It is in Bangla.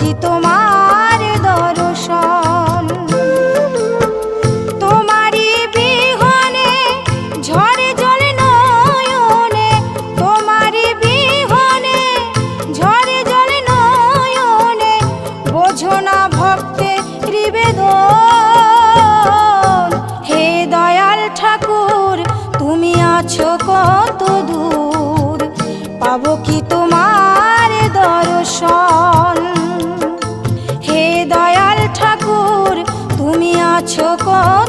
কি তোমার দর্শন। তোমারই বিহনে ঝরে জলে নয়নে, তোমারই বিহনে ঝরে জলে নয়নে, বোঝো না ভক্তের নিবেদন। হে দয়াল ঠাকুর তুমি আছো কত দূর, পাবো কি তোমার দর্শন। হে দয়াল ঠাকুর তুমি আছো কত